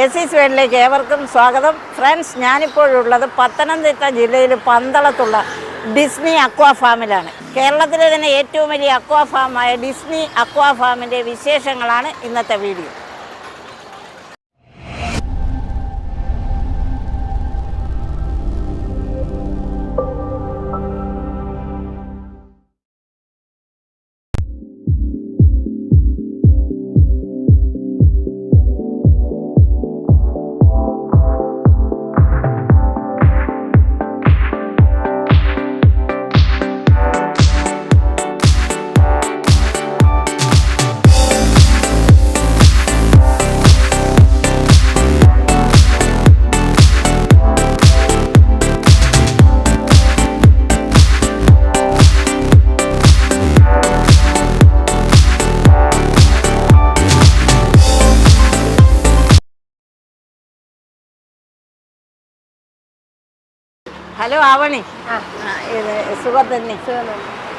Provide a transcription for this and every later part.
ജെസിസ് വേൾഡിലേക്ക് ഏവർക്കും സ്വാഗതം. ഫ്രണ്ട്സ്, ഞാനിപ്പോഴുള്ളത് പത്തനംതിട്ട ജില്ലയിൽ പന്തളത്തുള്ള ഡിസ്നി അക്വാ ഫാമിലാണ്. കേരളത്തിലെ തന്നെ ഏറ്റവും വലിയ അക്വാ ഫാമായ ഡിസ്നി അക്വാ ഫാമിൻ്റെ വിശേഷങ്ങളാണ് ഇന്നത്തെ വീഡിയോ. ഹലോ ആവണി, ഇത് സുഖം തന്നെ.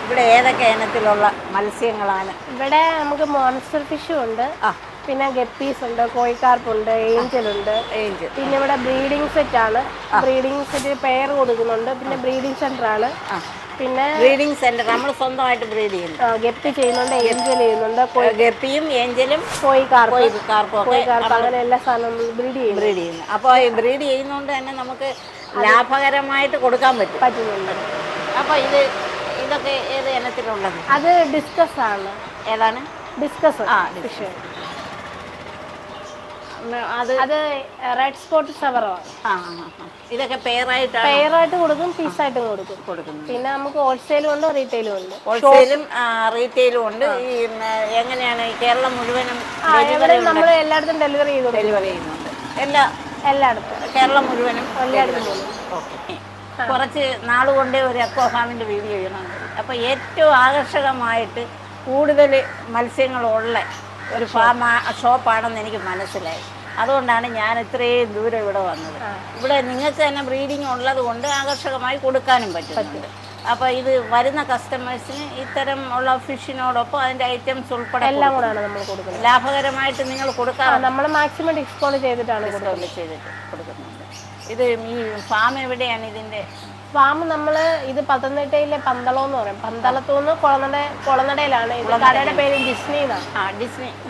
ഇവിടെ ഏതൊക്കെ ഇനത്തിലുള്ള മത്സ്യങ്ങളാണ്? ഇവിടെ നമുക്ക് മോൺസ്റ്റർ ഫിഷും ഉണ്ട്, പിന്നെ ഗപ്പീസ് ഉണ്ട്, കോഴിക്കാർപ്പുണ്ട്, ഏഞ്ചൽ ഉണ്ട്. പിന്നെ ഇവിടെ ബ്രീഡിംഗ് സെറ്റ് ആണ്. ബ്രീഡിംഗ് സെറ്റ് പെയർ കൊടുക്കുന്നുണ്ട്. പിന്നെ ബ്രീഡിംഗ് സെന്റർ ആണ്. പിന്നെ ബ്രീഡിംഗ് സെന്റർ നമ്മൾ സ്വന്തമായിട്ട് ബ്രീഡ് ചെയ്യുന്നു. ഗപ്പി ചെയ്യുന്നുണ്ട്, ഏഞ്ചൽ ചെയ്യുന്നുണ്ട്. ഗപ്പിയും ഏഞ്ചലും കോഴിക്കാർപ്പ് അങ്ങനെ എല്ലാ സാധനവും ബ്രീഡ് ചെയ്യുന്നു. അപ്പോൾ ഈ ബ്രീഡ് ചെയ്യുന്നതുകൊണ്ട് തന്നെ നമുക്ക് ലാഭകരമായിട്ട് കൊടുക്കാൻ പറ്റുന്നുണ്ട്. അപ്പോൾ ഇതൊക്കെ ഏത് ഇനത്തിലുള്ളത്? അത് ഡിസ്കസ് ആണ്. ഏതാണ് ഡിസ്കസ്? ഫിഷ് അത് റെഡ് സ്പോട്ട് സവറോ. ഇതൊക്കെ പെയറായിട്ട് കൊടുക്കും, പീസായിട്ടും കൊടുക്കും. പിന്നെ നമുക്ക് ഹോൾസെയിലും ഉണ്ട്, റീറ്റെയിലും ഉണ്ട്. ഹോൾസെയിലും റീറ്റെയിലും ഉണ്ട്. ഈ എങ്ങനെയാണ് കേരളം മുഴുവനും നമ്മൾ എല്ലായിടത്തും ഡെലിവറി ചെയ്യുന്നുണ്ട്? എല്ലായിടത്തും കേരളം മുഴുവനും ഓക്കെ. കുറച്ച് നാളുകൊണ്ടേ ഒരു അക്വാ ഫാമിൻ്റെ വീഡിയോ ചെയ്യണമെന്ന്. അപ്പോൾ ഏറ്റവും ആകർഷകമായിട്ട് കൂടുതൽ മത്സ്യങ്ങളുള്ള ഒരു ഷോപ്പാണെന്ന് എനിക്ക് മനസ്സിലായി. അതുകൊണ്ടാണ് ഞാൻ ഇത്രയും ദൂരം ഇവിടെ വന്നത്. ഇവിടെ നിങ്ങൾക്ക് തന്നെ ബ്രീഡിങ് ഉള്ളത് കൊണ്ട് ആകർഷകമായി കൊടുക്കാനും പറ്റും. അപ്പോൾ ഇത് വരുന്ന കസ്റ്റമേഴ്സിന് ഇത്തരം ഉള്ള ഫിഷിനോടൊപ്പം അതിൻ്റെ ഐറ്റംസ് ഉൾപ്പെടെ എല്ലാം കൂടെയാണ് നമ്മൾ കൊടുക്കുന്നത്. ലാഭകരമായിട്ട് നിങ്ങൾ കൊടുക്കാറ്? നമ്മൾ മാക്സിമം ഡിസ്കൗണ്ട് ചെയ്തിട്ടാണ് കൊടുക്കുന്നത്. ഇത് ഈ ഫാം എവിടെയാണ്? ഇതിൻ്റെ ഫാം നമ്മൾ ഇത് പത്തനംതിട്ടയിലെ പന്തളം എന്ന് പറയും. പന്തളത്തുനിന്ന് കുളനടയിലാണ്. ഇത് കടയുടെ പേര് ഡിസ്നി എന്നാണ്.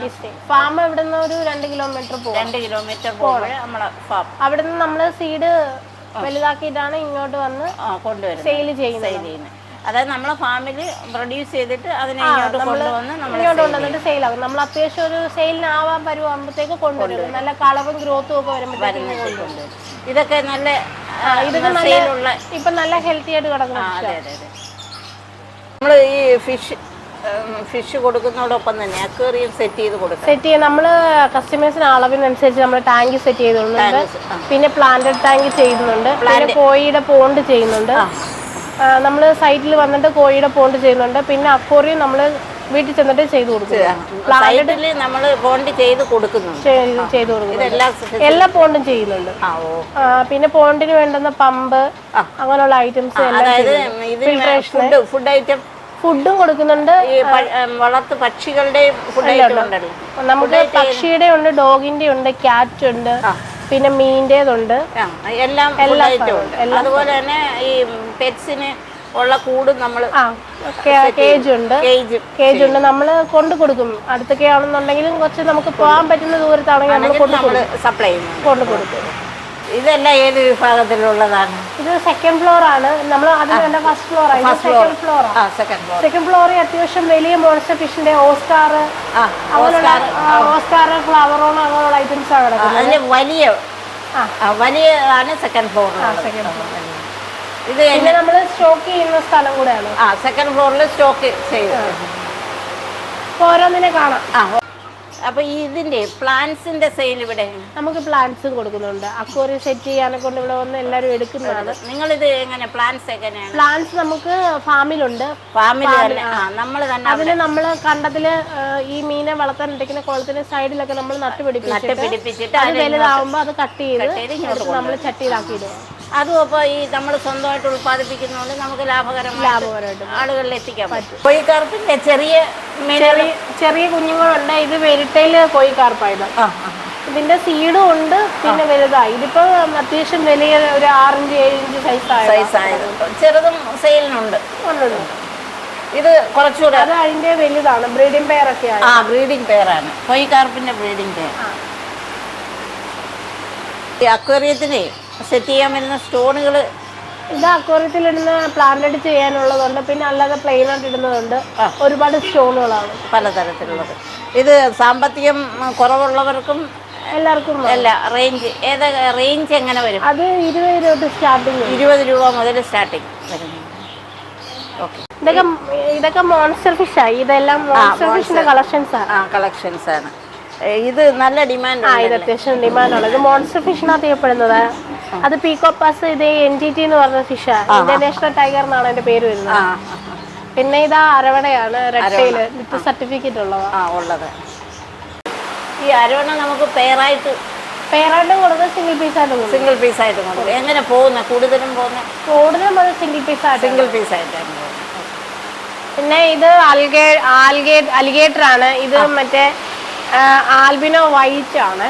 ഡിസ്നി ഫാം ഇവിടെ നിന്ന് ഒരു 2 കിലോമീറ്റർ പോകും. 2 കിലോമീറ്റർ പോകുമ്പോൾ നമ്മളെ ഫാം. അവിടെ നിന്ന് നമ്മൾ സീഡ് വലുതാക്കിയിട്ടാണ് ഇങ്ങോട്ട് വന്ന് കൊണ്ടുവരുന്നത്, സെയിൽ ചെയ്യുന്നത്. അതായത് നമ്മളെ ഫാമിൽ പ്രൊഡ്യൂസ് ചെയ്തിട്ട് അതിനെ ഇങ്ങോട്ട് കൊണ്ടുവന്നിട്ട് സെയിൽ ആകും. നമ്മൾ അത്യാവശ്യം ഒരു സെയിലിനാവാൻ പരുവാകുമ്പോഴത്തേക്ക് കൊണ്ടുവരും. നല്ല കളറും ഗ്രോത്തും ഒക്കെ വരുമ്പോഴത്തേക്കും കൊണ്ടുവരും. ഇതൊക്കെ നല്ല ഇപ്പൊ നല്ല ഹെൽത്തി ആയിട്ട് കിടക്കുന്നു. നമ്മൾ ഈ ഫിഷ് കൊടുക്കുന്നതോടൊപ്പം തന്നെ അക്വേറിയം സെറ്റ് ചെയ്ത് നമ്മൾ കസ്റ്റമേഴ്സിന് അളവിനനുസരിച്ച് നമ്മൾ ടാങ്ക് സെറ്റ് ചെയ്തിട്ടുണ്ട്. പിന്നെ പ്ലാന്റഡ് ടാങ്ക് ചെയ്യുന്നുണ്ട്. പിന്നെ കോഴിയുടെ പോണ്ട് ചെയ്യുന്നുണ്ട്. നമ്മൾ സൈറ്റിൽ വന്നിട്ട് കോഴിയുടെ പോണ്ട് ചെയ്യുന്നുണ്ട്. പിന്നെ അക്വേറിയം നമ്മൾ വീട്ടിൽ ചെന്നിട്ട് ചെയ്ത് കൊടുക്കും. എല്ലാ പോണ്ടും ചെയ്യുന്നുണ്ട്. പിന്നെ പോണ്ടിന് വേണ്ടുന്ന പമ്പ് അങ്ങനെയുള്ള ഐറ്റംസ് എല്ലാം, ഫുഡും കൊടുക്കുന്നുണ്ട്. വളർത്തു പക്ഷികളുടെ നമുക്ക് പക്ഷിയുടെ ഉണ്ട്, ഡോഗിന്റെ ഉണ്ട്, ക്യാറ്റ് ഉണ്ട്, പിന്നെ മീൻ്റെതുണ്ട്. എല്ലാം അതുപോലെ തന്നെ ഈ പെറ്റ്സിന് ഉള്ള കൂടും നമ്മൾ കേജ് ഉണ്ട്. നമ്മൾ കൊണ്ടു കൊടുക്കും. അടുത്തൊക്കെ ആണെന്നുണ്ടെങ്കിലും കുറച്ച് നമുക്ക് പോകാൻ പറ്റുന്ന ദൂരത്താണെങ്കിൽ നമ്മൾ സപ്ലൈ കൊണ്ടു കൊടുക്കും. ഇതെല്ലാം ഏത് വിഭാഗത്തിലുള്ളതാണ്? ഇത് സെക്കൻഡ് ഫ്ലോർ ആണ്. നമ്മൾ അതിന് ഫസ്റ്റ് ഫ്ലോർ ആണ്. സെക്കൻഡ് ഫ്ലോറിൽ അത്യാവശ്യം വലിയ മോൺസ്റ്റർ ഫിഷിന്റെ ഓസ്കാർ, ഫ്ലവറോൺ അങ്ങനെയുള്ള ഐറ്റംസ് ആണ് കിടക്കുന്നത്. വലിയതാണ് സെക്കൻഡ് ഫ്ലോർ. ഇത് പിന്നെ നമ്മൾ സ്റ്റോക്ക് ചെയ്യുന്ന സ്ഥലം കൂടെയാണ്. സെക്കൻഡ് ഫ്ലോറിൽ സ്റ്റോക്ക് ചെയ്യും. ഓരോന്നിനെ കാണാം. അപ്പൊ ഇതിന്റെ പ്ലാന്റ്സിന്റെ സെയിൽ ഇവിടെ നമുക്ക് പ്ലാന്റ്സും കൊടുക്കുന്നുണ്ട്. അക്വേറിയം സെറ്റ് ചെയ്യാനെ കൊണ്ട് ഇവിടെ വന്ന് എല്ലാവരും എടുക്കുന്നതാണ്. നിങ്ങൾ ഇത് എങ്ങനെ പ്ലാന്റ്സ് എങ്ങനെയാണ്? പ്ലാന്റ്സ് നമുക്ക് ഫാമിലുണ്ട്. അതിന് നമ്മൾ കണ്ടത്തില് ഈ മീനെ വളർത്താനിരിക്കുന്ന കുളത്തിന്റെ സൈഡിലൊക്കെ നമ്മൾ നട്ടുപിടിപ്പിച്ചിട്ട് അത് വലുതാവുമ്പോ അത് കട്ട് ചെയ്ത് നമ്മൾ ചട്ടിയിലാക്കിയിടുക. അതും അപ്പോൾ ഈ നമ്മൾ സ്വന്തമായിട്ട് ഉൽപ്പാദിപ്പിക്കുന്നതുകൊണ്ട് നമുക്ക് ലാഭകരമായിട്ട് ആളുകളിൽ എത്തിക്കാൻ പറ്റും. കോഴിക്കാർപ്പിന്റെ ചെറിയ കുഞ്ഞുങ്ങളുണ്ട്. ഇത് വെരിട്ടയിൽ കോഴിക്കാർപ്പായിരുന്നു. ഇതിന്റെ സീഡും ഉണ്ട്, പിന്നെ വലുതായി. ഇതിപ്പോ അത്യാവശ്യം വലിയ ഒരു 6 ഇഞ്ച് 7 ഇഞ്ച് സൈസായത്. ചെറുതും സെയിലിനുണ്ട്. ഇത് കുറച്ചുകൂടെ അത് അതിന്റെ വലുതാണ്. ബ്രീഡിംഗ് പെയർ ഒക്കെയാണ്. ബ്രീഡിംഗ് പെയറാണ്. പൊയ്ക്കാർപ്പിന്റെ ബ്രീഡിംഗ് പെയർ. ഈ അക്വേറിയത്തിനെ സെറ്റ് ചെയ്യാൻ വരുന്ന സ്റ്റോണുകൾ ഇത് അക്വേറിയത്തിൽ ഇടുന്ന പ്ലാന്റഡ് ചെയ്യാനുള്ളതുണ്ട്, പിന്നെ അല്ലാതെ പ്ലെയിൻ ആയിട്ട് ഇടുന്നതുണ്ട്. ഒരുപാട് സ്റ്റോണുകളാണ് പലതരത്തിലുള്ളത്. ഇത് സാമ്പത്തികം കുറവുള്ളവർക്കും എല്ലാവർക്കും അല്ല. റേഞ്ച് എങ്ങനെ വരും? അത് 20 രൂപ സ്റ്റാർട്ടിങ്. 20 രൂപ മുതൽ സ്റ്റാർട്ടിങ് വരുന്നു. ഇതൊക്കെ മോൺസ്റ്റർ ഫിഷ് ആയി. ഇതെല്ലാം മോൺസ്റ്റർ ഫിഷിന്റെ കളക്ഷൻസ് ആണ്. ഇത് നല്ല ഡിമാൻഡ്. ഇത് അത്യാവശ്യം ഡിമാൻഡാണ്. ഇത് മോൺസ്റ്റർ ഫിഷിനകത്ത് ചെയ്യപ്പെടുന്നത്. അത് പീക്കോപ്പാസ്. ഇത് NGT എന്ന് പറഞ്ഞ ഫിഷാണ്. ഇന്റർനാഷണൽ ടൈഗർ എന്നാണ് അതിന്റെ പേര് വരുന്നത്. പിന്നെ ഇതാ അരവണയാണ്. റെഡ്ടെയില് വിത്ത് സർട്ടിഫിക്കറ്റ് ഉള്ളത്. ഈ അരവണ നമുക്ക് പെയറായിട്ട് കൊടുക്കുക, സിംഗിൾ പീസ് ആയിട്ട് കൊടുക്കുക. എങ്ങനെ പോകുന്നത്? കൂടുതലും സിംഗിൾ പീസ് ആയിട്ടാണ് പോകുന്നത്. പിന്നെ ഇത് അലിഗേറ്റർ ആണ്. ഇത് മറ്റേ ആൽബിനോ വൈറ്റ് ആണ്.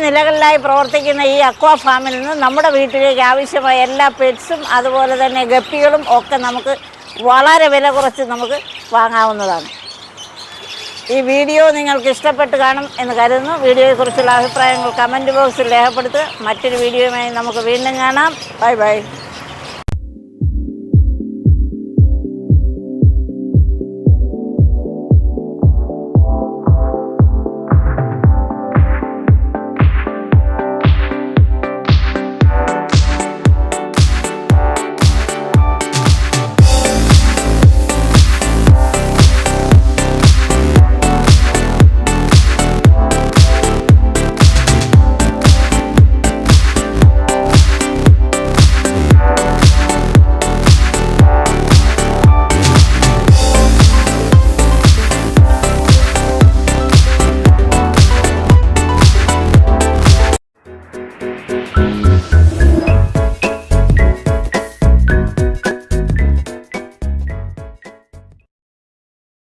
നിലകളിലായി പ്രവർത്തിക്കുന്ന ഈ അക്വാ ഫാമിൽ നിന്ന് നമ്മുടെ വീട്ടിലേക്ക് ആവശ്യമായ എല്ലാ പെറ്റ്സും അതുപോലെ തന്നെ ഗപ്പികളും ഒക്കെ നമുക്ക് വളരെ വില കുറച്ച് നമുക്ക് വാങ്ങാവുന്നതാണ്. ഈ വീഡിയോ നിങ്ങൾക്ക് ഇഷ്ടപ്പെട്ട് കാണും എന്ന് കരുതുന്നു. വീഡിയോയെക്കുറിച്ചുള്ള അഭിപ്രായങ്ങൾ കമൻറ്റ് ബോക്സിൽ രേഖപ്പെടുത്തുക. മറ്റൊരു വീഡിയോയുമായി നമുക്ക് വീണ്ടും കാണാം. Bye bye.